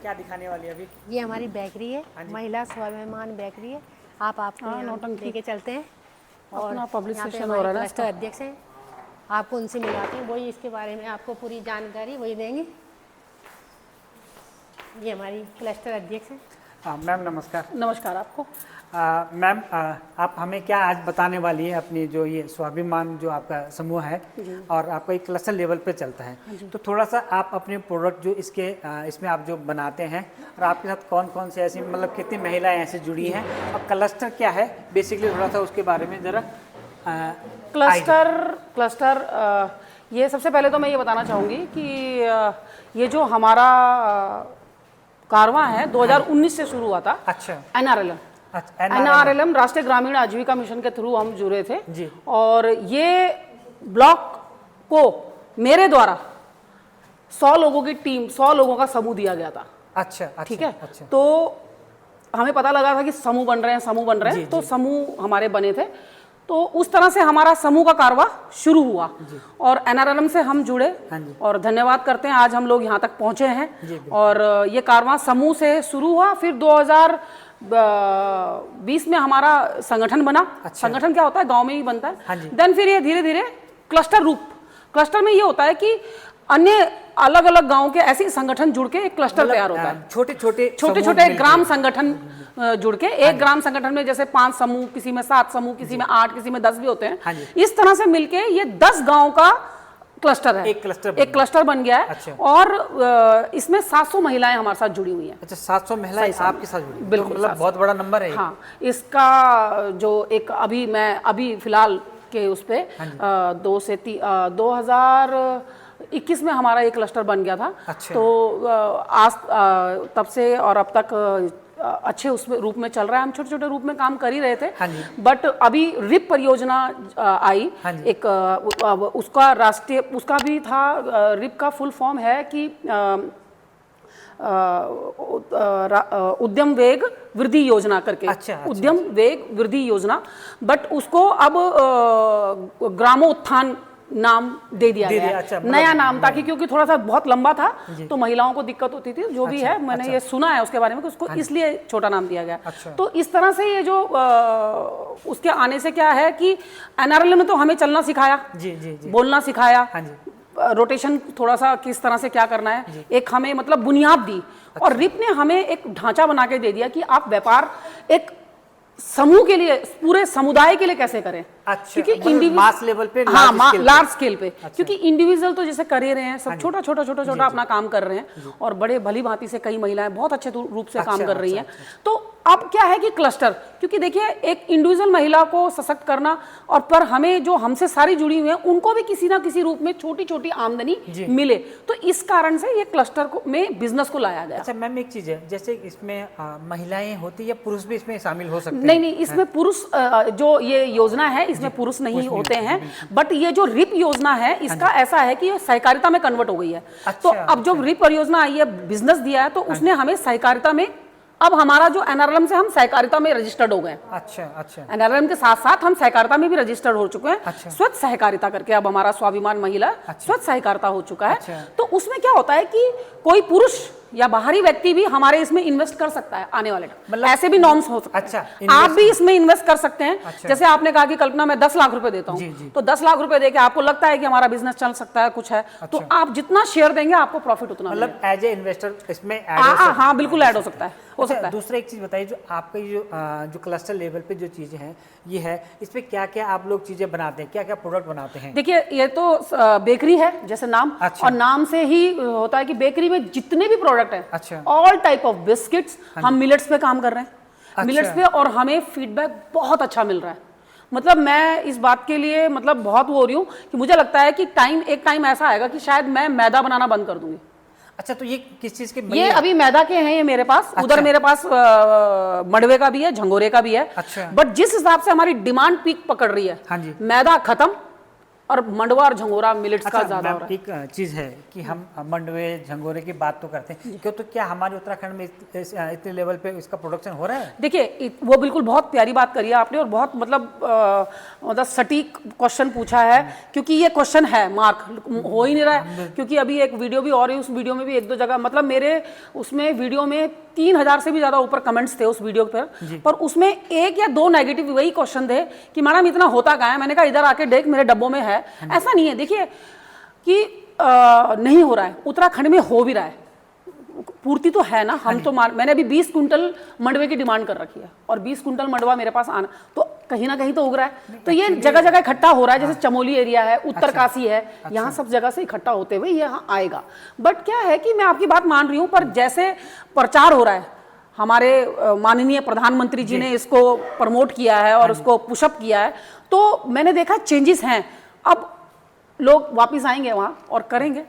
क्या दिखाने वाली है अभी? ये हमारी बेकरी है, महिला स्वाभिमान बेकरी है। आपको यहाँ लेके चलते हैं और यहाँ पे हमारे क्लस्टर अध्यक्ष हैं, आपको उनसे मिलाते हैं, वही इसके बारे में आपको पूरी जानकारी वही देंगे। ये हमारी क्लस्टर अध्यक्ष हैं। मैम नमस्कार। नमस्कार आपको। मैम आप हमें क्या आज बताने वाली है अपनी जो ये स्वाभिमान जो आपका समूह है और आपका एक क्लस्टर लेवल पे चलता है, तो थोड़ा सा आप अपने प्रोडक्ट जो इसमें आप जो बनाते हैं और आपके साथ कौन कौन से ऐसी मतलब कितनी महिलाएं ऐसे जुड़ी हैं और क्लस्टर क्या है बेसिकली थोड़ा सा उसके बारे में ज़रा। क्लस्टर ये सबसे पहले तो मैं ये बताना चाहूँगी कि ये जो हमारा कारवां है 2019 से शुरू हुआ था। अच्छा। NRLM राष्ट्रीय ग्रामीण आजीविका मिशन के थ्रू हम जुड़े थे जी। और ये ब्लॉक को मेरे द्वारा 100 लोगों की टीम 100 लोगों का समूह दिया गया था। अच्छा, ठीक है। अच्छा। तो हमें पता लगा था कि समूह बन रहे हैं तो समूह हमारे बने थे, तो उस तरह से हमारा समूह का कारवा शुरू हुआ और NRLM से हम जुड़े और धन्यवाद करते हैं आज हम लोग यहाँ तक पहुँचे हैं। और ये कारवा समूह से शुरू हुआ, फिर 2020 में हमारा संगठन बना। अच्छा। संगठन क्या होता है, गांव में ही बनता है। देन फिर ये धीरे धीरे क्लस्टर में ये होता है कि अन्य अलग अलग गांव के ऐसे संगठन जुड़ के एक क्लस्टर तैयार होता है। छोटे ग्राम संगठन जुड़ के एक ग्राम संगठन में जैसे 5 समूह, किसी में 7 समूह, किसी में 8, किसी में 10 भी होते हैं। इस तरह से मिलके ये 10 गांव का क्लस्टर है। एक क्लस्टर बन गया है। अच्छा। और इसमें 700 महिलाएं हमारे साथ जुड़ी हुई हैं। अच्छा, 700 महिलाएं आपके साथ जुड़ी? बिल्कुल, तो मतलब बहुत बड़ा नंबर है। हाँ, इसका जो एक अभी फिलहाल के उस पे 2021 में हमारा एक क्लस्टर बन गया था। अच्छा। तो आज तब से और अब तक अच्छे उसमें रूप में चल रहा है। हम छोटे छोटे रूप में काम कर ही रहे थे, बट अभी रिप परियोजना आई एक उसका भी था। रिप का फुल फॉर्म है कि उद्यम वेग वृद्धि योजना करके। अच्छा। उद्यम वेग वृद्धि योजना, बट उसको अब ग्रामोत्थान नाम दे दिया गया। अच्छा, नया नाम, ताकि क्योंकि थोड़ा सा बहुत लंबा था तो महिलाओं को दिक्कत होती थी जो भी है। मैंने ये सुना है उसके बारे में कि उसको इसलिए छोटा नाम दिया गया। अच्छा। तो इस तरह से ये जो उसके आने से क्या है कि NRLM ने तो हमें चलना सिखाया, बोलना सिखाया, रोटेशन थोड़ा सा किस तरह से क्या करना है, एक हमें मतलब बुनियाद दी। और रिप ने हमें एक ढांचा बना के दे दिया कि आप व्यापार एक समूह के लिए, पूरे समुदाय के लिए कैसे करें। अच्छा, क्योंकि मास लेवल पे, लार्ज स्केल पे। अच्छा। क्योंकि इंडिविजुअल तो जैसे कर ही रहे हैं, सब छोटा छोटा अपना काम कर रहे हैं और बड़े भली भांति से कई महिलाएं बहुत अच्छे रूप से काम कर रही हैं। तो अब क्या है कि क्लस्टर, क्योंकि देखिए एक इंडिविजुअल महिला को सशक्त करना और पर हमें जो हमसे सारी जुड़ी हुई हैं उनको भी किसी ना किसी रूप में छोटी छोटी आमदनी मिले, तो इस कारण से ये क्लस्टर में बिजनेस को लाया गया। अच्छा मैम, एक चीज है जैसे इसमें महिलाएं होती या पुरुष भी इसमें शामिल हो सकते हैं? नहीं, इसमें पुरुष जो ये योजना है इसमें पुरुष नहीं होते हैं, बट ये जो रिप योजना है इसका ऐसा है कि ये सहकारिता में कन्वर्ट हो गई है। तो अब जो रिप परियोजना आई है, बिजनेस दिया है, तो उसने हमें सहकारिता में, अब हमारा जो NRLM से हम सहकारिता में रजिस्टर्ड हो गए। अच्छा। NRLM के साथ साथ हम सहकारिता में भी रजिस्टर्ड हो चुके हैं। अच्छा। स्वच्छ सहकारिता करके अब हमारा स्वाभिमान महिला स्वच्छ सहकारिता हो चुका है। अच्छा। तो उसमें क्या होता है कि कोई पुरुष या बाहरी व्यक्ति भी हमारे इसमें इन्वेस्ट कर सकता है आने वाले, मतलब ऐसे भी नॉर्म्स हो सकते हैं। अच्छा, आप भी इसमें इन्वेस्ट कर सकते हैं। अच्छा। जैसे आपने कहा कि कल्पना मैं 10 लाख रुपए देता हूँ, तो 10 लाख रुपए देके आपको लगता है कि हमारा बिजनेस चल सकता है, कुछ है। अच्छा। तो आप जितना शेयर देंगे आपको प्रॉफिट उतना, मतलब एज ए इन्वेस्टर इसमें हाँ बिल्कुल ऐड हो सकता है। दूसरा एक चीज बताइए, जो आपका जो क्लस्टर लेवल पे जो चीजें हैं ये है, इसमें क्या क्या आप लोग चीजें बनाते हैं, क्या क्या प्रोडक्ट बनाते हैं? देखिए ये तो बेकरी है जैसे नाम। अच्छा। और नाम से ही होता है कि बेकरी में जितने भी प्रोडक्ट है। अच्छा। All type of biscuits. हम मिलेट्स पे काम कर रहे हैं। अच्छा। मिलेट्स पे, और हमें फीडबैक बहुत अच्छा मिल रहा है। मतलब मैं इस बात के लिए मतलब बहुत वो हो रही हूँ कि मुझे लगता है कि एक टाइम ऐसा आएगा कि शायद मैं मैदा बनाना बंद कर दूंगी। अच्छा, तो ये किस चीज के? ये अभी मैदा के हैं ये मेरे पास। अच्छा। उधर मेरे पास मडवे का भी है, झंगोरे का भी है। अच्छा। बट जिस हिसाब से हमारी डिमांड पीक पकड़ रही है, हाँ जी, मैदा खत्म, और मंडवा और झंगोरा मिलेट्स का ज्यादा हो रहा है। एक चीज़ है कि हम मंडवे झंगोरे की बात तो करते हैं, क्यों तो क्या हमारे उत्तराखंड में इतने लेवल पे इसका प्रोडक्शन हो रहा है? देखिए वो बिल्कुल बहुत प्यारी बात करी है आपने और बहुत मतलब सटीक क्वेश्चन पूछा है, क्योंकि ये क्वेश्चन है मार्क हो ही नहीं रहा है। क्योंकि अभी एक वीडियो भी और उस वीडियो में भी 1-2 जगह मतलब मेरे उसमें वीडियो में 3000 से भी ज्यादा ऊपर कमेंट्स थे उस वीडियो पर उसमें 1 या 2 नेगेटिव वही क्वेश्चन थे कि मैडम इतना होता क्या है। मैंने कहा इधर आके देख मेरे डब्बों में है। ऐसा नहीं है, देखिए कि नहीं हो रहा है, उत्तराखंड में हो भी रहा है, पूर्ति तो है ना। हम तो मैंने अभी 20 कुंटल मंडवे की डिमांड कर रखी है और 20 कुंटल मंडवा मेरे पास आना, तो कहीं ना कहीं तो उग रहा है। तो ये जगह जगह इकट्ठा हो रहा है, जैसे चमोली एरिया है, उत्तरकाशी है, यहाँ सब जगह से इकट्ठा होते हुए यहाँ आएगा। बट क्या है कि मैं आपकी बात मान रही हूँ, पर जैसे प्रचार हो रहा है, हमारे माननीय प्रधानमंत्री जी ने इसको प्रमोट किया है और उसको पुशअप किया है, तो मैंने देखा चेंजेस हैं। अब लोग वापिस आएंगे वहाँ और करेंगे।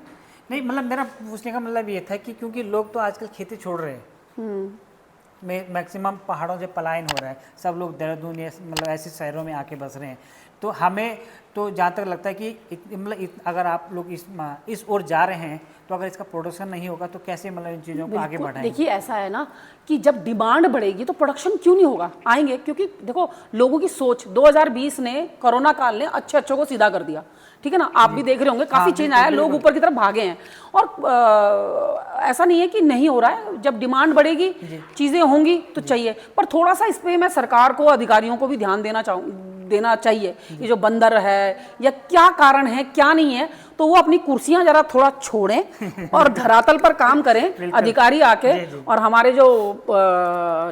नहीं मतलब मेरा पूछने का मतलब ये था कि क्योंकि लोग तो आजकल खेती छोड़ रहे हैं, मैक्सिमम पहाड़ों से पलायन हो रहा है, सब लोग देहरादून या मतलब ऐसे शहरों में आके बस रहे हैं। तो हमें तो जहाँ तक लगता है कि मतलब अगर आप लोग इस ओर जा रहे हैं, तो अगर इसका प्रोडक्शन नहीं होगा तो कैसे मतलब इन चीज़ों को आगे बढ़ाएंगे? देखिए ऐसा है ना कि जब डिमांड बढ़ेगी तो प्रोडक्शन क्यों नहीं होगा, आएंगे। क्योंकि देखो लोगों की सोच 2020 ने कोरोना काल ने अच्छे को सीधा कर दिया, ठीक है ना। आप भी देख रहे होंगे काफी चेंज आया, लोग ऊपर की तरफ भागे हैं। और ऐसा नहीं है कि नहीं हो रहा है, जब डिमांड बढ़ेगी चीजें होंगी तो चाहिए। पर थोड़ा सा इस पे मैं सरकार को, अधिकारियों को भी ध्यान देना चाहिए। ये जो बंदर है या क्या कारण है क्या नहीं है, तो वो अपनी कुर्सियां जरा थोड़ा छोड़ें और धरातल पर काम करें अधिकारी आके। और हमारे जो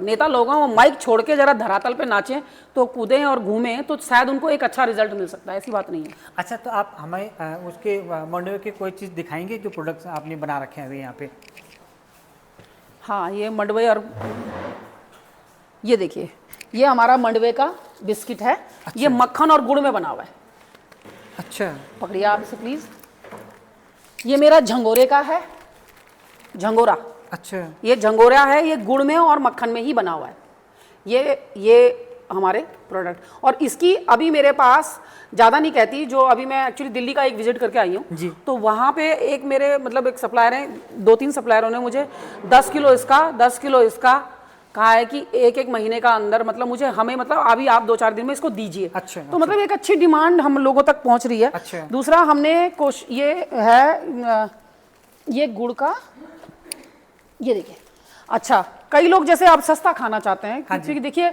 नेता लोग हैं वो माइक छोड़ के जरा धरातल पे नाचें, तो कूदें और घूमें, तो शायद उनको एक अच्छा रिजल्ट मिल सकता है। ऐसी बात नहीं है। अच्छा, तो आप हमें उसके मंडवे के कोई चीज़ दिखाएंगे जो प्रोडक्ट्स आपने बना रखे हैं अभी यहाँ पे? हाँ, ये मंडवे और ये देखिए, ये हमारा मंडवे का बिस्किट है। अच्छा। ये मक्खन और गुड़ में बना हुआ है। अच्छा, पकड़िए आप इसे प्लीज। ये मेरा झंगोरे का है, झंगोरा। अच्छा, ये झंगोरा है, ये गुड़ में और मक्खन में ही बना हुआ है। ये हमारे प्रोडक्ट, और इसकी अभी मेरे पास ज़्यादा नहीं कहती, जो अभी मैं एक्चुअली दिल्ली का एक विजिट करके आई हूँ, तो वहाँ पे एक मेरे मतलब एक सप्लायर हैं, 2-3 सप्लायरों ने मुझे 10 किलो इसका 10 किलो इसका कहा है कि एक महीने का अंदर मतलब हमें मतलब अभी आप 2-4 दिन में इसको दीजिए। अच्छा, तो मतलब एक अच्छी डिमांड हम लोगों तक पहुंच रही है। अच्छा। दूसरा हमने ये है ये गुड़ का, ये देखिए। अच्छा, कई लोग जैसे आप सस्ता खाना चाहते हैं, क्योंकि देखिए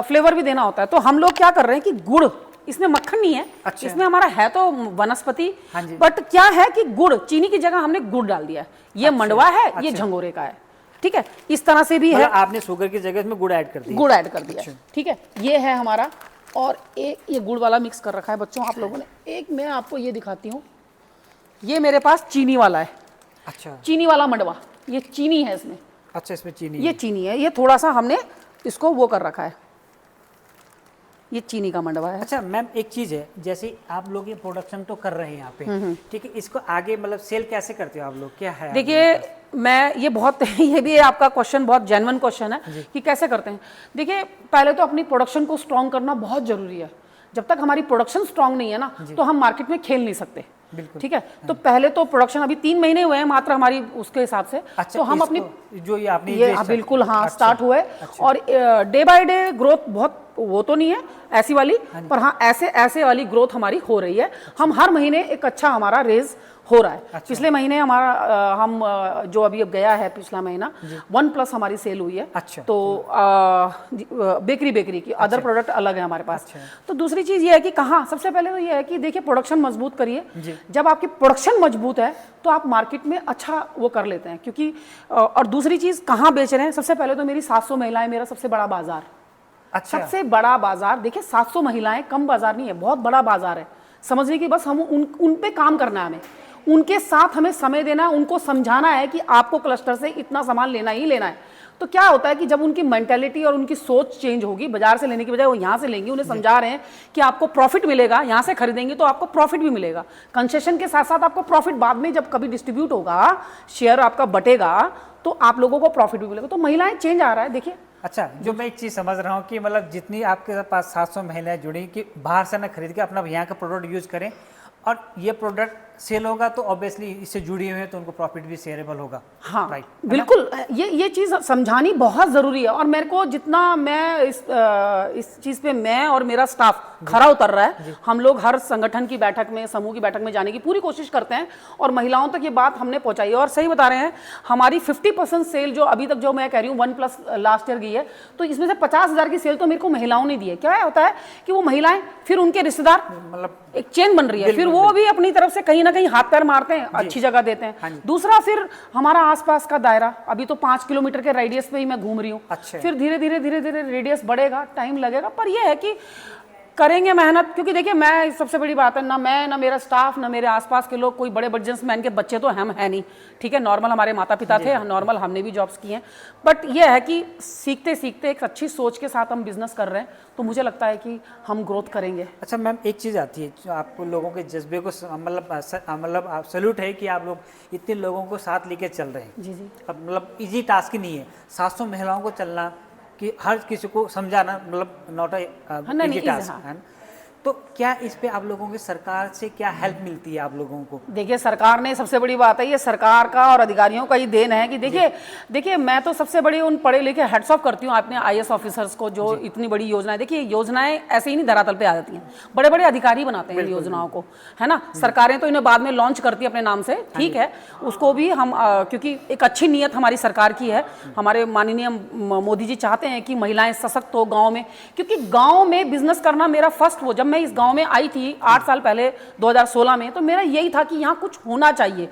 फ्लेवर भी देना होता है, तो हम लोग क्या कर रहे हैं कि गुड़, इसमें मक्खन नहीं है। अच्छा। इसमें हमारा है तो वनस्पति, बट क्या है कि गुड़, चीनी की जगह हमने गुड़ डाल दिया है। ये अच्छा। मंडवा है। अच्छा। ये झंगोरे का है, ठीक है। इस तरह से भी है, आपने शुगर की जगह इसमें गुड़ ऐड कर दिया। गुड़ ऐड कर दिया। अच्छा। ठीक है, ये है हमारा। और एक ये गुड़ वाला मिक्स कर रखा है बच्चों आप लोगों ने। एक मैं आपको ये दिखाती हूँ, ये मेरे पास चीनी वाला है। अच्छा, चीनी वाला मंडवा, ये चीनी है इसमें। अच्छा, इसमें चीनी, ये चीनी है। ये थोड़ा सा हमने इसको वो कर रखा है, ये चीनी का मंडवा है। अच्छा मैम, एक चीज़ है, जैसे आप लोग ये प्रोडक्शन तो कर रहे हैं यहाँ पे, ठीक है, इसको आगे मतलब सेल कैसे करते हो आप लोग, क्या है? देखिए मैं ये बहुत ये भी आपका क्वेश्चन बहुत जेन्युइन क्वेश्चन है कि कैसे करते हैं। देखिए पहले तो अपनी प्रोडक्शन को स्ट्रॉन्ग करना बहुत जरूरी है। जब तक हमारी प्रोडक्शन स्ट्रॉन्ग नहीं है ना, तो हम मार्केट में खेल नहीं सकते। ठीक है, तो पहले तो प्रोडक्शन अभी 3 महीने हुए हैं मात्र हमारी उसके हिसाब से। अच्छा, तो हम अपनी जो ये आपने बिल्कुल हाँ स्टार्ट हुए। और डे बाय डे ग्रोथ बहुत वो तो नहीं है ऐसी वाली, पर हाँ ऐसे वाली ग्रोथ हमारी हो रही है। हम हर महीने एक अच्छा हमारा रेज हो रहा है। अच्छा। पिछले महीने हमारा हम जो अभी अब गया है पिछला महीना 1+ हमारी सेल हुई है। अच्छा। तो बेकरी की अदर प्रोडक्ट अलग है हमारे पास। अच्छा। तो दूसरी चीज ये है कि कहाँ, सबसे पहले तो ये है कि देखिए प्रोडक्शन मजबूत करिए। जब आपकी प्रोडक्शन मजबूत है तो आप मार्केट में अच्छा वो कर लेते हैं, क्योंकि और दूसरी चीज कहाँ बेच रहे हैं, सबसे पहले तो मेरी 700 महिलाएं मेरा सबसे बड़ा बाजार। अच्छा। सबसे बड़ा बाजार, देखिए 700 महिलाएं कम बाजार नहीं है, बहुत बड़ा बाजार है। समझिए कि बस हम उन पे काम करना है, हमें उनके साथ हमें समय देना है, उनको समझाना है कि आपको क्लस्टर से इतना सामान लेना ही लेना है। तो क्या होता है कि जब उनकी मेंटालिटी और उनकी सोच चेंज होगी, बाजार से लेने की बजाय वो यहाँ से लेंगे, उन्हें समझा रहे हैं कि आपको प्रॉफिट मिलेगा, यहाँ से खरीदेंगे तो आपको प्रॉफिट भी मिलेगा, कंसेशन के साथ साथ आपको प्रॉफिट बाद में जब कभी डिस्ट्रीब्यूट होगा, शेयर आपका बटेगा, तो आप लोगों को प्रॉफिट भी मिलेगा। तो महिलाएं चेंज आ रहा है, देखिए। अच्छा, जो मैं एक चीज़ समझ रहा हूँ कि मतलब जितनी आपके पास 700 महिलाएं जुड़ी कि बाहर से ना खरीद के अपना यहाँ का प्रोडक्ट यूज़ करें और ये प्रोडक्ट सेल होगा तो ऑब्वियसली इससे जुड़ी हुई है तो उनको प्रॉफिट भी शेयरेबल होगा। हाँ राइट, बिल्कुल, ये चीज़ समझानी बहुत ज़रूरी है। और मेरे को जितना मैं इस चीज़ पे मैं और मेरा स्टाफ खरा उतर रहा है, हम लोग हर संगठन की बैठक में, समूह की बैठक में जाने की पूरी कोशिश करते हैं और महिलाओं तक ये बात हमने पहुंचाई है। और सही बता रहे हैं, हमारी 50% सेल जो अभी तक जो मैं कह रही हूँ 1+ लास्ट ईयर गई है, तो इसमें से 50,000 की सेल तो मेरे को महिलाओं ने दी है। क्या होता है कि वो महिलाएं फिर उनके रिश्तेदार, मतलब एक चेन बन रही है, फिर वो भी अपनी तरफ से कहीं ना कहीं हाथ पैर मारते हैं, अच्छी जगह देते हैं। दूसरा फिर हमारा आसपास का दायरा, अभी तो 5 किलोमीटर के रेडियस पे ही मैं घूम रही हूँ। अच्छा। फिर धीरे धीरे रेडियस बढ़ेगा, टाइम लगेगा, पर यह है कि करेंगे मेहनत। क्योंकि देखिए, मैं सबसे बड़ी बात है, ना मैं, ना मेरा स्टाफ, ना मेरे आसपास के लोग कोई बड़े बिजनेसमैन के बच्चे तो हम है नहीं, ठीक है। नॉर्मल हमारे माता पिता थे, नॉर्मल हमने भी जॉब्स की हैं। बट यह है कि सीखते सीखते एक अच्छी सोच के साथ हम बिजनेस कर रहे हैं, तो मुझे लगता है कि हम ग्रोथ करेंगे। अच्छा मैम, एक चीज़ आती है जो आपको लोगों के जज्बे को मतलब सैल्यूट है कि आप लोग इतने लोगों को साथ लेके चल रहे हैं। जी जी। अब मतलब इजी टास्क ही नहीं है 700 महिलाओं को चलना, कि हर किसी को समझाना, मतलब नॉट इजी टास्क है। तो क्या इस पे आप लोगों की सरकार से क्या हेल्प मिलती है आप लोगों को? देखिए, सरकार ने, सबसे बड़ी बात है ये सरकार का और अधिकारियों का ही देन है कि देखिए मैं तो सबसे बड़ी उन पढ़े लिखे हेड्स ऑफ करती हूँ अपने IAS ऑफिसर्स को, जो इतनी बड़ी योजनाएं, देखिए योजनाएं ऐसे ही नहीं धरातल पे आ जाती हैं, बड़े बड़े अधिकारी बनाते हैं इन योजनाओं को, है ना। सरकारें तो इन्हें बाद में लॉन्च करती है अपने नाम से, ठीक है, उसको भी हम क्योंकि एक अच्छी नीयत हमारी सरकार की है। हमारे माननीय मोदी जी चाहते हैं कि महिलाएं सशक्त हो गाँव में, क्योंकि गाँव में बिजनेस करना मेरा फर्स्ट, वो जब मैं इस गांव में आई थी 8 साल पहले 2016 में, तो मेरा यही था कि यहाँ कुछ होना चाहिए।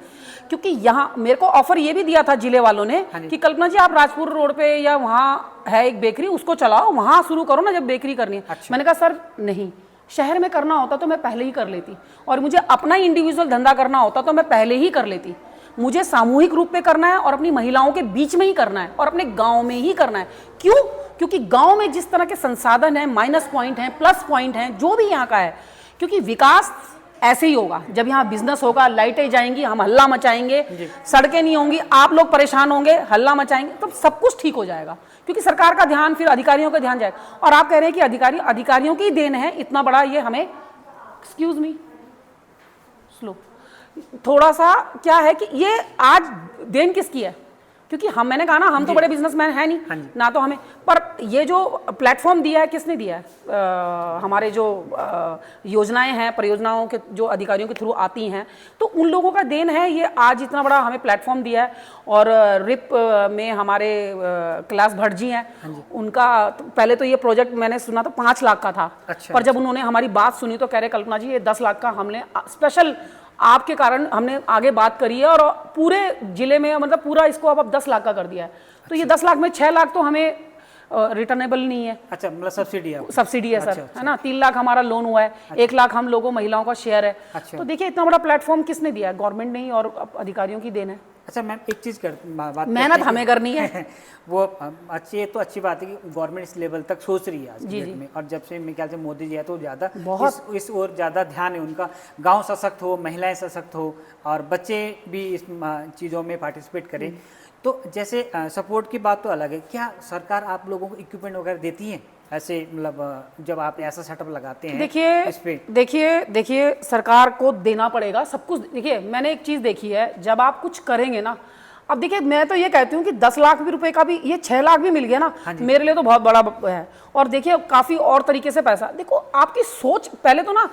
क्योंकि यहाँ मेरे को ऑफर ये भी दिया था जिले वालों ने कि कल्पना जी, आप राजपुर रोड पे या वहाँ है एक बेकरी, उसको चलाओ, वहाँ शुरू करो ना जब बेकरी करनी है। अच्छा। मैंने कहा सर नहीं, शहर में करना होता तो मैं पहले ही कर लेती, और मुझे अपना इंडिविजुअल धंधा करना होता तो मैं पहले ही कर लेती। मुझे सामूहिक रूप में करना है और अपनी महिलाओं के बीच में ही करना है और अपने गांव में ही करना है। क्यों? क्योंकि गांव में जिस तरह के संसाधन हैं, माइनस पॉइंट हैं, प्लस पॉइंट हैं, जो भी यहाँ का है, क्योंकि विकास ऐसे ही होगा जब यहाँ बिजनेस होगा, लाइटें जाएंगी, हम हल्ला मचाएंगे, सड़कें नहीं होंगी, आप लोग परेशान होंगे, हल्ला मचाएंगे, तो सब कुछ ठीक हो जाएगा। क्योंकि सरकार का ध्यान फिर अधिकारियों का ध्यान जाएगा। और आप कह रहे हैं कि अधिकारियों की देन है इतना बड़ा ये हमें, एक्सक्यूज मी, स्लो, थोड़ा सा क्या है कि ये आज देन किसकी है? क्योंकि मैंने कहा ना, हम तो बड़े बिजनेसमैन हैं नहीं ना, तो हमें, पर ये जो प्लेटफॉर्म दिया है किसने दिया है? हमारे जो योजनाएं हैं, परियोजनाओं के जो अधिकारियों के थ्रू आती हैं, तो उन लोगों का देन है ये आज इतना बड़ा हमें प्लेटफॉर्म दिया है। और रिप में हमारे कैलाश भट्ट जी हैं, उनका पहले तो ये प्रोजेक्ट मैंने सुना तो 5 लाख का था। अच्छा, पर जब उन्होंने हमारी बात सुनी तो कह रहे कल्पना जी ये 10 लाख का हमने स्पेशल आपके कारण हमने आगे बात करी है, और पूरे जिले में मतलब पूरा इसको अब 10 लाख का कर दिया है। तो ये 10 लाख में 6 लाख तो हमें रिटर्नेबल नहीं है। अच्छा, मतलब सब्सिडी है? सब्सिडी है सर, है ना। 3 लाख हमारा लोन हुआ है, 1 लाख हम लोगों महिलाओं का शेयर है। तो देखिए इतना बड़ा प्लेटफॉर्म किसने दिया है? गवर्नमेंट नहीं, और अधिकारियों की देन है। अच्छा मैम, एक चीज़ मेहनत हमें करनी है वो अच्छी है, तो अच्छी बात है कि गवर्नमेंट इस लेवल तक सोच रही है आज जी में। और जब से मेरे ख्याल से मोदी जी है तो ज़्यादा इस ओर ज़्यादा ध्यान है उनका, गांव सशक्त हो, महिलाएं सशक्त हो, और बच्चे भी इस चीज़ों में पार्टिसिपेट करें। तो जैसे सपोर्ट की बात तो अलग है, क्या सरकार आप लोगों को इक्विपमेंट वगैरह देती है ऐसे, मतलब जब आप ऐसा सेटअप लगाते हैं? देखिए सरकार को देना पड़ेगा सब कुछ। देखिए मैंने एक चीज़ देखी है, जब आप कुछ करेंगे ना, अब देखिए मैं तो ये कहती हूँ कि 10 लाख भी रुपए का भी, ये 6 लाख भी मिल गया ना, मेरे लिए तो बहुत बड़ा है। और देखिए काफ़ी और तरीके से पैसा, देखो आपकी सोच पहले तो ना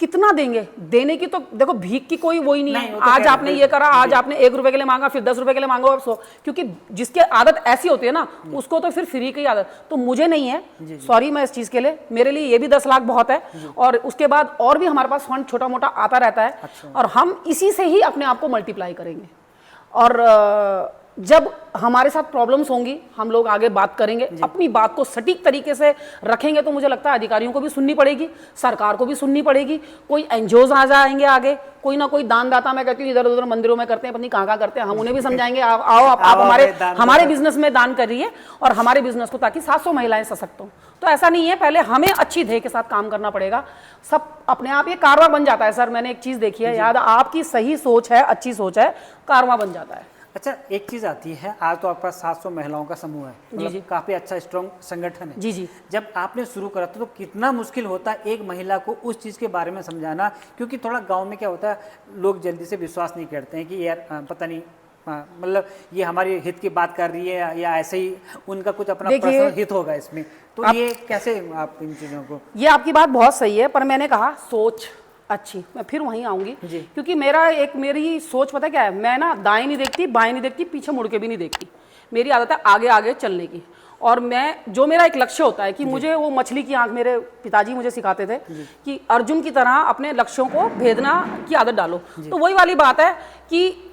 कितना देंगे, देने की तो देखो भीख की कोई वो ही नहीं है। आज आपने ये करा, आज आपने 1 रुपए के लिए मांगा, फिर 10 रुपए के लिए मांगो, अब 100, क्योंकि जिसकी आदत ऐसी होती है ना, उसको तो फिर फ्री की आदत। तो मुझे नहीं है, सॉरी मैं इस चीज के लिए, मेरे लिए ये भी 10 लाख बहुत है। और उसके बाद और भी हमारे पास फंड छोटा मोटा आता रहता है। और हम इसी से ही अपने आप को मल्टीप्लाई करेंगे। और जब हमारे साथ प्रॉब्लम्स होंगी, हम लोग आगे बात करेंगे, अपनी बात को सटीक तरीके से रखेंगे, तो मुझे लगता है अधिकारियों को भी सुननी पड़ेगी, सरकार को भी सुननी पड़ेगी। कोई एनजीओज आ जाएंगे आगे, कोई ना कोई दानदाता, मैं कहती हूँ इधर उधर मंदिरों में करते हैं, पता नहीं कहाँ करते हैं, हम उन्हें भी समझाएंगे, आओ आप हमारे बिजनेस में दान करिए, और हमारे बिजनेस को, ताकि 700 महिलाएं सशक्त हों। तो ऐसा नहीं है, पहले हमें अच्छी ध्येय के साथ काम करना पड़ेगा, सब अपने आप ये कारवां बन जाता है। सर मैंने एक चीज देखी है, याद आपकी सही सोच है, अच्छी सोच है, कारवां बन जाता है। अच्छा, एक चीज़ आती है, आज तो आपके पास 700 महिलाओं का समूह है, मतलब काफ़ी अच्छा स्ट्रॉन्ग संगठन है। जी जी। जब आपने शुरू करा था तो कितना मुश्किल होता है एक महिला को उस चीज़ के बारे में समझाना, क्योंकि थोड़ा गांव में क्या होता है, लोग जल्दी से विश्वास नहीं करते हैं कि यार पता नहीं मतलब ये हमारे हित की बात कर रही है या ऐसे ही उनका कुछ अपना पर्सनल हित होगा इसमें, तो ये कैसे आप इन चीज़ों को। ये आपकी बात बहुत सही है, पर मैंने कहा सोच अच्छी, मैं फिर वहीं आऊंगी, क्योंकि मेरी सोच पता क्या है, मैं ना दाएं नहीं देखती, बाएं नहीं देखती, पीछे मुड़ के भी नहीं देखती। मेरी आदत है आगे आगे चलने की। और जो मेरा एक लक्ष्य होता है कि मुझे वो मछली की आंख, मेरे पिताजी मुझे सिखाते थे कि अर्जुन की तरह अपने लक्ष्यों को भेदना की आदत डालो। तो वही वाली बात है कि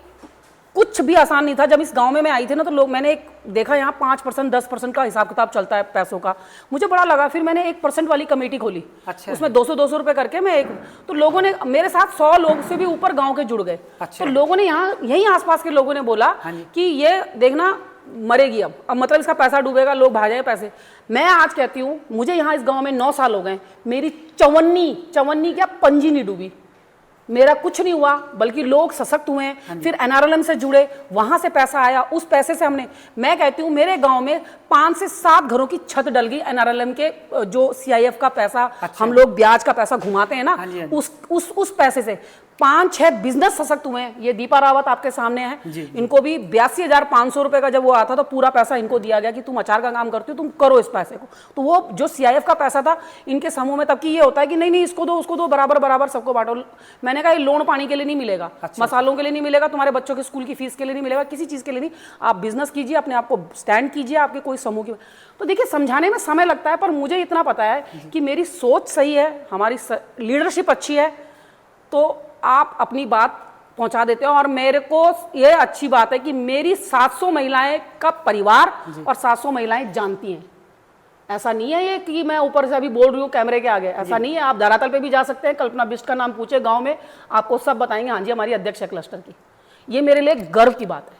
कुछ भी आसान नहीं था। जब इस गांव में मैं आई थी ना, तो मैंने एक देखा यहाँ 5% 10% का हिसाब किताब चलता है पैसों का, मुझे बड़ा लगा। फिर मैंने 1% वाली कमेटी खोली। अच्छा। उसमें 200 रुपए करके मैं तो लोगों ने मेरे साथ 100 लोग से भी ऊपर गांव के जुड़ गए। अच्छा। तो लोगों ने यहाँ यही आसपास के लोगों ने बोला कि ये देखना मरेगी अब मतलब इसका पैसा डूबेगा, लोग भागेंगे पैसे। मैं आज कहती हूँ, मुझे यहाँ इस गाँव में 9 साल हो गए, मेरी चवन्नी क्या पंजी नहीं डूबी, मेरा कुछ नहीं हुआ, बल्कि लोग सशक्त हुए। फिर NRLM से जुड़े, वहां से पैसा आया, उस पैसे से मैं कहती हूँ मेरे गांव में 5 से 7 घरों की छत डल गई। NRLM के जो CIF का पैसा, हम लोग ब्याज का पैसा घुमाते हैं ना, उस पैसे से 5-6 बिजनेस सशक्त हुए हैं। ये दीपा रावत आपके सामने है, इनको भी 82,500 रुपए का जब वो आता तो पूरा पैसा इनको दिया गया कि तुम अचार का काम करती हो, तुम करो इस पैसे को। तो वो जो CIF का पैसा था इनके समूह में, तब की ये होता है कि नहीं इसको दो उसको दो, बराबर बराबर सबको बांटो। मैंने कहा ये लोन पानी के लिए नहीं मिलेगा, मसालों के लिए नहीं मिलेगा, तुम्हारे बच्चों के स्कूल की फीस के लिए नहीं मिलेगा, किसी चीज के लिए नहीं। आप बिजनेस कीजिए, अपने आप को स्टैंड कीजिए आपके कोई समूह की। तो देखिए, समझाने में समय लगता है, पर मुझे इतना पता है कि मेरी सोच सही है, हमारी लीडरशिप अच्छी है, तो आप अपनी बात पहुंचा देते हो। और मेरे को ये अच्छी बात है कि मेरी 700 महिलाएं का परिवार और 700 महिलाएं जानती हैं। ऐसा नहीं है ये कि मैं ऊपर से अभी बोल रही हूँ कैमरे के आगे, ऐसा नहीं है। आप धरातल पे भी जा सकते हैं, कल्पना बिष्ट का नाम पूछे गांव में, आपको सब बताएंगे हाँ जी हमारी अध्यक्ष है क्लस्टर की। ये मेरे लिए गर्व की बात है।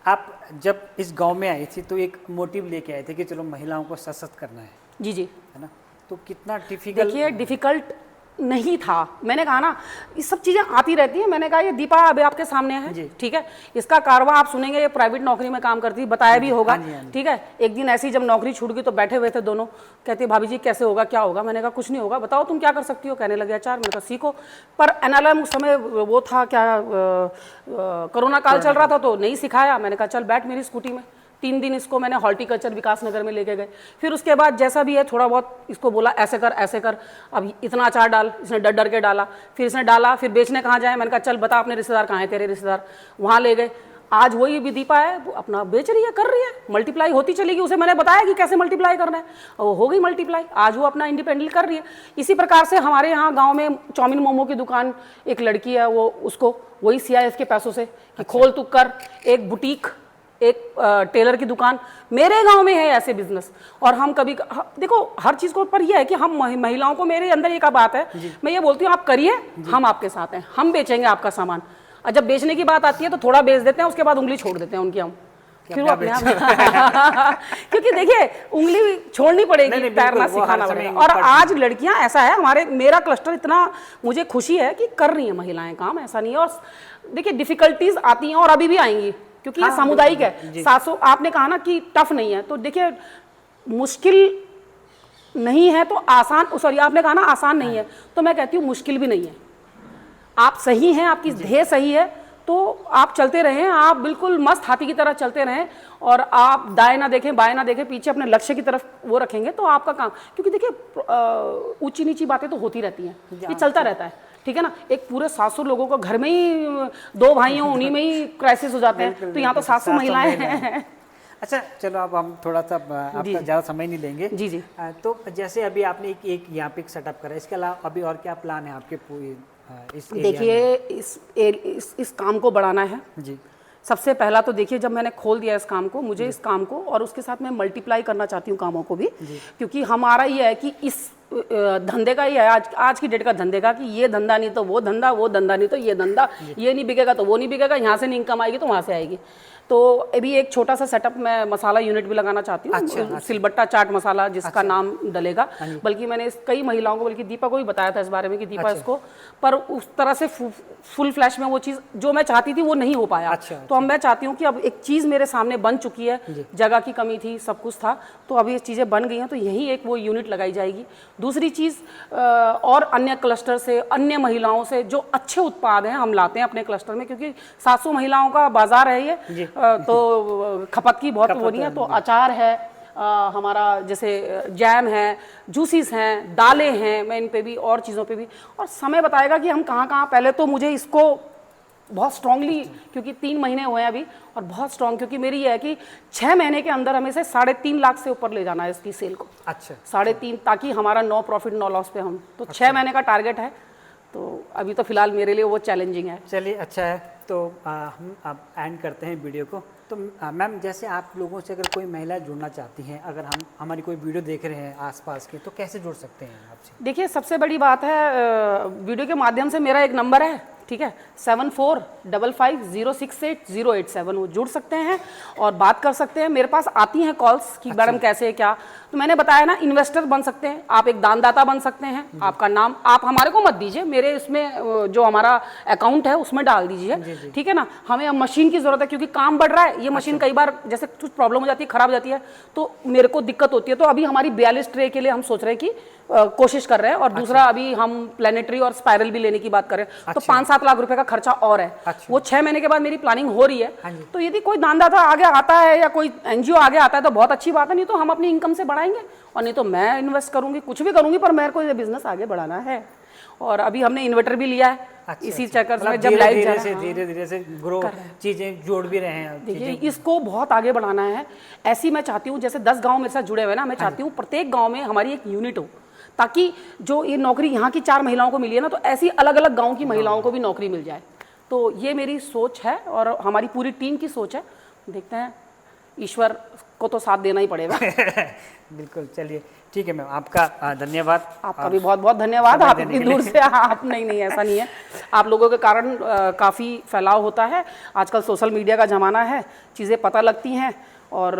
आप जब इस गांव में आई थी तो एक मोटिव लेके आए थे कि चलो महिलाओं को सशक्त करना है। जी जी, है ना। तो कितना डिफिकल्ट नहीं था। मैंने कहा ना, ये सब चीजें आती रहती हैं। मैंने कहा ये दीपा अभी आपके सामने है, ठीक है, इसका कारवा आप सुनेंगे, ये प्राइवेट नौकरी में काम करती, बताया भी होगा, ठीक है। एक दिन ऐसी जब नौकरी छूट गई तो बैठे हुए थे दोनों, कहते भाभी जी कैसे होगा, क्या होगा। मैंने कहा कुछ नहीं होगा, बताओ तुम क्या कर सकती हो। कहने लगे अचार। मैंने कहा सीखो। पर NRLM उस समय वो था क्या, कोरोना काल चल रहा था, तो नहीं सिखाया। मैंने कहा चल बैठ मेरी स्कूटी में। 3 दिन इसको मैंने हॉर्टिकल्चर विकास नगर में लेके गए। फिर उसके बाद जैसा भी है थोड़ा बहुत इसको बोला ऐसे कर, अब इतना अचार डाल। इसने डर डर के डाला, फिर इसने डाला, फिर बेचने कहाँ जाए। मैंने कहा चल बता अपने रिश्तेदार कहाँ हैं तेरे रिश्तेदार, वहाँ ले गए। आज वही भी दीपा है, वो अपना बेच रही है, कर रही है, मल्टीप्लाई होती चलेगी। उसे मैंने बताया कि कैसे मल्टीप्लाई करना है, और हो गई मल्टीप्लाई। आज वो अपना इंडिपेंडेंटली कर रही है। इसी प्रकार से हमारे यहाँ गाँव में चाउमीन मोमो की दुकान एक लड़की है, वो उसको वही CIF के पैसों से कि खोल तू कर, एक बुटीक, एक टेलर की दुकान मेरे गांव में है, ऐसे बिजनेस। और हम कभी देखो हर चीज को पर यह है कि हम महिलाओं को, मेरे अंदर एक बात है, मैं ये बोलती हूँ आप करिए, हम आपके साथ हैं, हम बेचेंगे आपका सामान। और जब बेचने की बात आती है तो थोड़ा बेच देते हैं, उसके बाद उंगली छोड़ देते हैं उनकी हम, फिर वो अपने आप क्योंकि देखिए उंगली छोड़नी पड़ेगी, तैरना सिखाना पड़ेगा। और आज लड़कियां, ऐसा है मेरा क्लस्टर, इतना मुझे खुशी है कि कर रही हैं महिलाएं काम, ऐसा नहीं है। और देखिए डिफिकल्टीज आती हैं और अभी भी आएंगी, क्योंकि ये सामुदायिक है। 700 आपने कहा ना कि टफ नहीं है, तो देखिए मुश्किल नहीं है तो आसान, सॉरी आपने कहा ना आसान नहीं है, तो मैं कहती हूँ मुश्किल भी नहीं है। आप सही हैं, आपकी ध्येय सही है, तो आप चलते रहें, आप बिल्कुल मस्त हाथी की तरह चलते रहें। और आप दाएं ना देखें, बाएं ना देखें, पीछे अपने लक्ष्य की तरफ वो रखेंगे तो आपका काम, क्योंकि देखिए ऊंची नीची बातें तो होती रहती हैं, ये चलता रहता है, ठीक है ना। एक पूरे 700 लोगों को घर में ही 2 भाई हों, उन्हीं में ही क्राइसिस हो जाते हैं, तो यहाँ तो 700 महिलाएं हैं। अच्छा चलो, अब हम थोड़ा सा आपका ज़्यादा समय नहीं लेंगे। जी जी। तो जैसे अभी आपने एक यहाँ पे सेटअप करा, इसके अलावा अभी और क्या प्लान है आपके पूरे इस? देखिए इस काम को बढ़ाना है जी। सबसे पहला तो देखिए, जब मैंने खोल दिया इस काम को, मुझे इस काम को और उसके साथ मैं मल्टीप्लाई करना चाहती हूँ कामों को भी, क्योंकि हमारा ये है कि इस धंधे का ही है, आज की डेट का धंधे का, कि ये धंधा नहीं तो वो धंधा, वो धंधा नहीं तो ये धंधा, ये नहीं बिकेगा तो वो नहीं बिकेगा, यहाँ से नहीं इनकम आएगी तो वहाँ से आएगी। तो अभी एक छोटा सा सेटअप मैं मसाला यूनिट भी लगाना चाहती हूँ। अच्छा। सिलबट्टा चाट मसाला जिसका नाम डलेगा। बल्कि मैंने कई महिलाओं को, बल्कि दीपा को भी बताया था इस बारे में कि दीपा इसको, पर उस तरह से फुल फ्लैश में वो चीज़ जो मैं चाहती थी वो नहीं हो पाया। तो अब मैं चाहती हूँ कि अब एक चीज़ मेरे सामने बन चुकी है, जगह की कमी थी, सब कुछ था, तो अब ये चीज़ें बन गई हैं, तो यही एक वो यूनिट लगाई जाएगी। दूसरी चीज़ और अन्य क्लस्टर से, अन्य महिलाओं से जो अच्छे उत्पाद हैं हम लाते हैं अपने क्लस्टर में, क्योंकि 700 महिलाओं का बाजार है ये, तो खपत की बहुत वो नहीं है। तो अचार है हमारा, जैसे जैम है, जूसीस हैं, दालें हैं, मैं इन पे भी और चीज़ों पे भी, और समय बताएगा कि हम कहाँ कहाँ। पहले तो मुझे इसको बहुत स्ट्रांगली, क्योंकि 3 महीने हुए हैं अभी, और बहुत स्ट्रांग, क्योंकि मेरी ये है कि 6 महीने के अंदर हमें से 3.5 लाख से ऊपर ले जाना है इसकी सेल को। अच्छा। 3.5, ताकि हमारा 9 प्रॉफिट 9 लॉस पे हम, तो 6 महीने का टारगेट है। तो अभी तो फिलहाल मेरे लिए वो चैलेंजिंग है। चलिए, अच्छा है। तो हम अब एंड करते हैं वीडियो को। तो मैम, जैसे आप लोगों से अगर कोई महिला जुड़ना चाहती हैं, अगर हम हमारी कोई वीडियो देख रहे हैं आसपास के, तो कैसे जुड़ सकते हैं आपसे? देखिए, सबसे बड़ी बात है, वीडियो के माध्यम से मेरा एक नंबर है, ठीक है, 7455068087, वो जुड़ सकते हैं और बात कर सकते हैं। मेरे पास आती हैं कॉल्स कि मैडम कैसे है क्या, तो मैंने बताया ना, इन्वेस्टर बन सकते हैं आप, एक दानदाता बन सकते हैं। आपका नाम आप हमारे को मत दीजिए, मेरे इसमें जो हमारा अकाउंट है उसमें डाल दीजिए, ठीक है ना। हमें अब मशीन की जरूरत है, क्योंकि काम बढ़ रहा है। ये मशीन कई बार जैसे कुछ प्रॉब्लम हो जाती है, खराब हो जाती है, तो मेरे को दिक्कत होती है। तो अभी हमारी 42 ट्रे के लिए हम सोच रहे हैं कि कोशिश कर रहे हैं, और दूसरा अभी हम प्लेनेटरी और स्पाइरल भी लेने की बात कर रहे हैं। तो 5-7 लाख रुपए का खर्चा और है। वो 6 महीने के बाद मेरी प्लानिंग हो रही है। तो यदि कोई दानदाता आगे आता है या कोई एनजीओ आगे आता है तो बहुत अच्छी बात है, नहीं तो हम अपनी इनकम से बढ़ाएंगे, और नहीं तो मैं इन्वेस्ट करूंगी, कुछ भी करूंगी, पर मेरे को ये बिजनेस आगे बढ़ाना है। और अभी हमने इन्वर्टर भी लिया है। इसी चक्कर में जब लाइट धीरे धीरे से ग्रो चीजें जोड़ भी रहे हैं। देखिए, इसको बहुत आगे बढ़ाना है। ऐसी मैं चाहती हूँ, जैसे 10 गांव मेरे साथ जुड़े हुए ना, मैं चाहती हूँ प्रत्येक गांव में हमारी एक यूनिट हो, ताकि जो ये नौकरी यहाँ की 4 महिलाओं को मिली है ना, तो ऐसी अलग अलग गाँव की महिलाओं को भी नौकरी मिल जाए। तो ये मेरी सोच है और हमारी पूरी टीम की सोच है। देखते हैं, ईश्वर को तो साथ देना ही पड़ेगा। बिल्कुल। चलिए, ठीक है मैम, आपका धन्यवाद। आपका भी बहुत बहुत धन्यवाद। आप इतनी दूर से आप नहीं ऐसा नहीं है, आप लोगों के कारण काफ़ी फैलाव होता है। आजकल सोशल मीडिया का ज़माना है, चीज़ें पता लगती हैं, और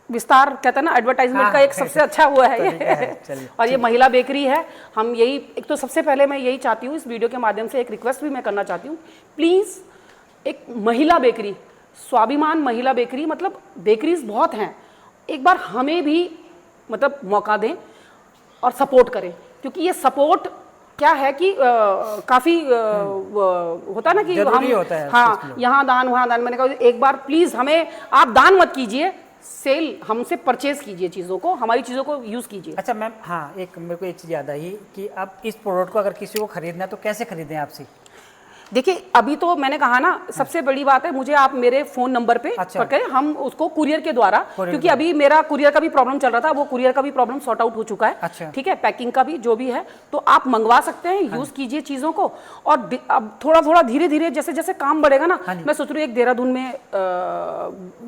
विस्तार कहते हैं ना, एडवर्टाइजमेंट का एक सबसे अच्छा हुआ है ये। और ये महिला बेकरी है। हम यही, एक तो सबसे पहले मैं यही चाहती हूँ, इस वीडियो के माध्यम से एक रिक्वेस्ट भी मैं करना चाहती हूँ, प्लीज़ एक महिला बेकरी, स्वाभिमान महिला बेकरी, मतलब बेकरीज बहुत हैं, एक बार हमें भी मतलब मौका दें और सपोर्ट करें। क्योंकि ये सपोर्ट क्या है कि काफ़ी होता है ना कि हम होता है, हाँ, यहाँ दान वहाँ दान। मैंने कहा एक बार प्लीज़ हमें आप दान मत कीजिए, सेल हमसे परचेज कीजिए, चीज़ों को, हमारी चीज़ों को यूज़ कीजिए। अच्छा मैम, हाँ, एक मेरे को एक चीज़ याद आई कि अब इस प्रोडक्ट को अगर किसी को खरीदना है तो कैसे खरीदें आपसे? देखिए, अभी तो मैंने कहा ना, सबसे बड़ी बात है, मुझे आप मेरे फ़ोन नंबर पे करें, हम उसको कुरियर के द्वारा, क्योंकि अभी मेरा कुरियर का भी प्रॉब्लम चल रहा था, वो कुरियर का भी प्रॉब्लम सॉर्ट आउट हो चुका है। ठीक है, पैकिंग का भी जो भी है, तो आप मंगवा सकते हैं, यूज़ कीजिए चीज़ों को। और अब थोड़ा थोड़ा धीरे धीरे जैसे जैसे काम बढ़ेगा ना, मैं सोच रही हूँ एक देहरादून में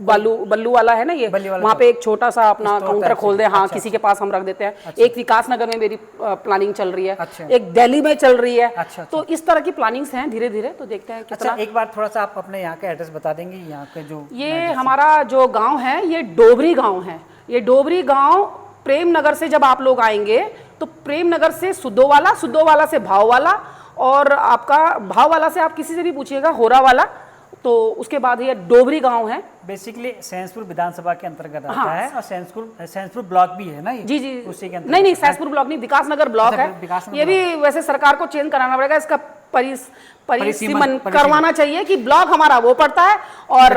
बल्लू वाला है ना, ये वहाँ पे एक छोटा सा अपना काउंटर खोल दे। हाँ, किसी के पास हम रख देते हैं। एक विकास नगर में मेरी प्लानिंग चल रही है, एक दिल्ली में चल रही है। तो इस तरह की प्लानिंग्स हैं धीरे धीरे, तो देखते हैं कितना। अच्छा, एक बार थोड़ा सा आप अपने यहाँ का एड्रेस बता देंगे? यहाँ के जो ये हमारा जो गांव है, ये डोबरी गांव है। ये डोबरी गांव प्रेम नगर से जब आप लोग आएंगे तो प्रेम नगर से सुद्धोवाला, सुद्धोवाला से भाववाला, और आपका भाववाला से आप किसी से भी पूछिएगा होरा वाला, तो उसके बाद ये डोबरी गांव है। बेसिकली सैंसपुर विधानसभा के अंतर्गत आता है, और सैंसपुर ब्लॉक भी है ना ये? जी जी, उसी के नहीं सैंसपुर ब्लॉक नहीं, विकास नगर ब्लॉक है। ये भी वैसे सरकार को चेंज कराना पड़ेगा, इसका परिसीमन करवाना चाहिए कि ब्लॉक हमारा वो पड़ता है, और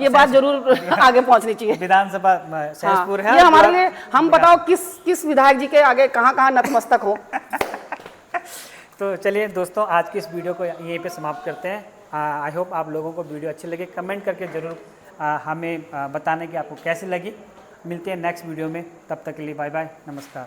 ये बात जरूर आगे पहुंचनी चाहिए। विधानसभा सैंसपुर है, ये हमारे लिए, हम बताओ किस विधायक जी के आगे कहाँ नतमस्तक हो। तो चलिए दोस्तों, आज की इस वीडियो को यहीं पे समाप्त करते हैं। आई होप आप लोगों को वीडियो अच्छी लगे। कमेंट करके ज़रूर हमें बताने कि आपको कैसी लगी। मिलते हैं नेक्स्ट वीडियो में, तब तक के लिए बाय बाय, नमस्कार।